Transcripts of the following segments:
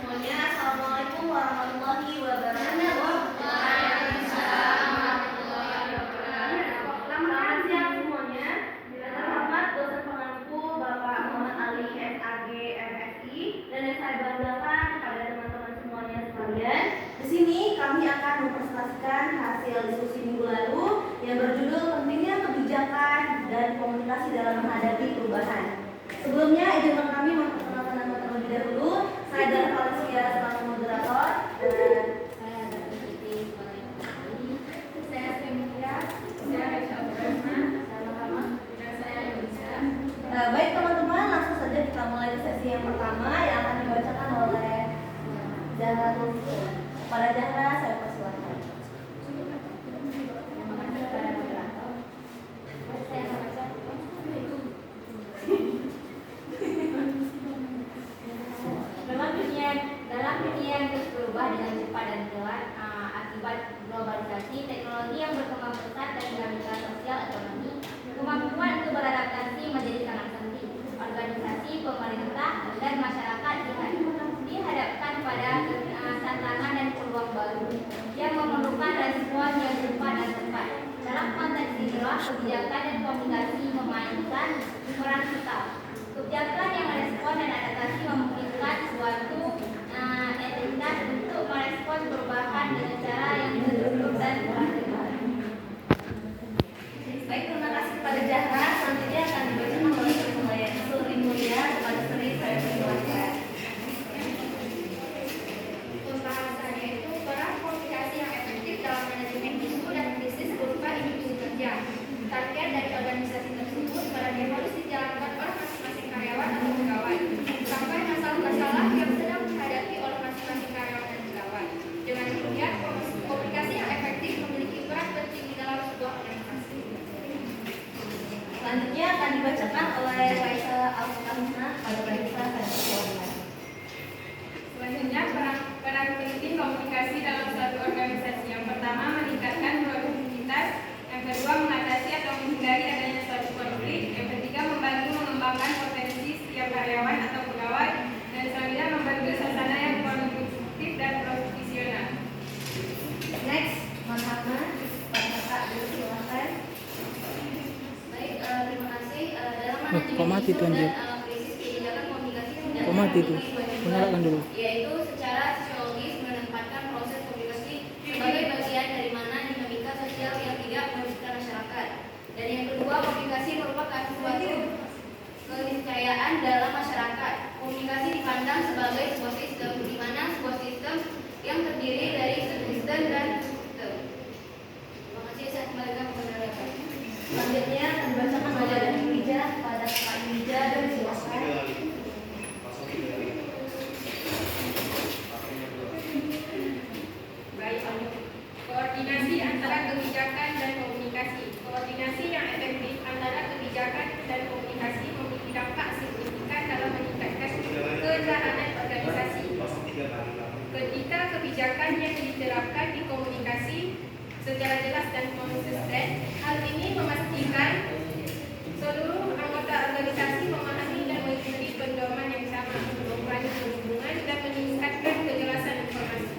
semuanya. Assalamualaikum warahmatullahi wabarakatuh. Selamat siang semuanya. Yang terhormat dosen pengampu Bapak Muhammad Ali SAG MSI dan yang saya banggakan kepada teman-teman semuanya sekalian. Di sini kami akan mempresentasikan hasil diskusi minggu lalu yang berjudul pentingnya kebijakan dan komunikasi dalam menghadapi perubahan. Sebelumnya izinkan kami memperkenalkan nama terlebih dahulu. Saya Dara Valencia selaku moderator dan saya Dara Siti saya Femia, saya Aisyah Abdurrahman, saya Rahma, dan saya Yunisa. Baik teman-teman, langsung saja kita mulai sesi yang pertama yang akan dibacakan oleh Zahra Tulsi. Pada Zahra saya persilakan. Dalam dunia yang terus berubah dengan cepat dan cepat akibat globalisasi, teknologi yang berkembang pesat dan dinamika sosial ekonomi, kemampuan untuk beradaptasi menjadi sangat penting. Organisasi, pemerintah, dan masyarakat dihadapkan pada tantangan dan peluang baru yang memerlukan respon yang cepat dan tepat. Dalam konteks inilah kebijakan dan komunikasi memainkan peran vital. Kebijakan yang merespon dan adaptasi memungkinkan suatu entitas untuk merespon perubahan dengan cara yang terstruktur dan transparan. Baik, terima kasih kepada Zahra. Selanjutnya akan dibacakan oleh Suri Mulia kepada Suri saya persilakan. Pembahasannya itu peran komunikasi yang efektif dalam manajemen isu dan krisis berupa industri kerja. Target dari organisasi tersebut perannya harus dijalankan oleh masing-masing karyawan atau pegawai sampai masalah-masalah yang sedang dihadapi oleh masing-masing karyawan dan pegawai. Dengan demikian, komunikasi yang efektif memiliki peran penting di dalam sebuah organisasi. Selanjutnya akan dibacakan oleh Raisa Al-Mukamina pada Raisa saya persilakan. Selanjutnya, peran penting komunikasi dalam suatu organisasi. Yang pertama, meningkatkan produktivitas. Yang kedua, mengatasi atau menghindari adanya suatu konflik. Yang ketiga, membantu mengembangkan potensi setiap karyawan atau pegawai. Dan selanjutnya, membantu suasana yang konstruktif dan profesional. Next, Marhama, Pak Kakak, silakan. Baik, terima kasih. Dalam manajemen kok mati tuh, anjir? krisis, kebijakan komunikasi sudah Kok mati tuh? Nyalakan dulu. yaitu secara sosiologis menempatkan proses komunikasi sebagai bagian dari mana dinamika sosial yang tidak merugikan masyarakat. Dan yang kedua, komunikasi merupakan suatu keniscayaan dalam masyarakat. Komunikasi dipandang sebagai sebuah sistem, di mana sebuah sistem yang terdiri dari subsistem dan sistem. Terima kasih, saya kembalikan ke moderator. Selanjutnya akan dibacakan oleh Indonesia pada Pak Indonesia dan silakan. Baik, koordinasi antara kebijakan dan komunikasi. Koordinasi yang efektif antara kebijakan dan komunikasi memiliki dampak signifikan dalam meningkatkan ketahanan organisasi. Ketika kebijakan yang diterapkan di komunikasi secara jelas dan konsisten, hal ini memastikan seluruh anggota organisasi memahami dan mengikuti pedoman yang sama, mengurangi kehubungan dan meningkatkan kejelasan informasi.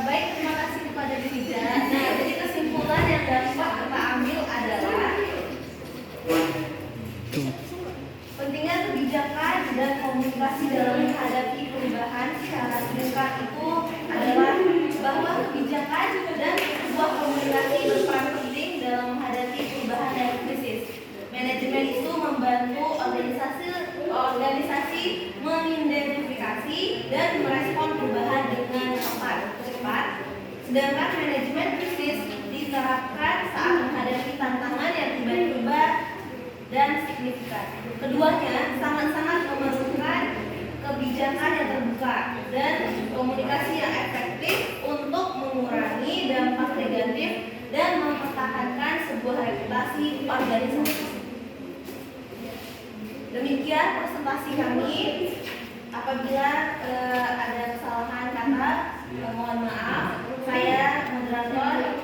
Baik, terima kasih kepada Dinija. Nah, jadi kesimpulan yang dapat kita ambil adalah pentingnya kebijakan dan komunikasi dalam menghadapi perubahan. Secara singkat itu adalah bahwa kebijakan dan sebuah komunikasi berperan penting dalam menghadapi perubahan dan krisis. Manajemen itu membantu organisasi mengidentifikasi dan merespon perubahan dengan cepat. Sedangkan manajemen krisis diterapkan saat menghadapi tantangan yang tiba-tiba dan signifikan. Keduanya sangat-sangat memerlukan kebijakan yang terbuka dan komunikasi yang efektif untuk mengurangi dampak negatif dan mempertahankan sebuah reputasi organisasi. Demikian presentasi kami. Apabila ada kesalahan kata, mohon maaf. Saya moderator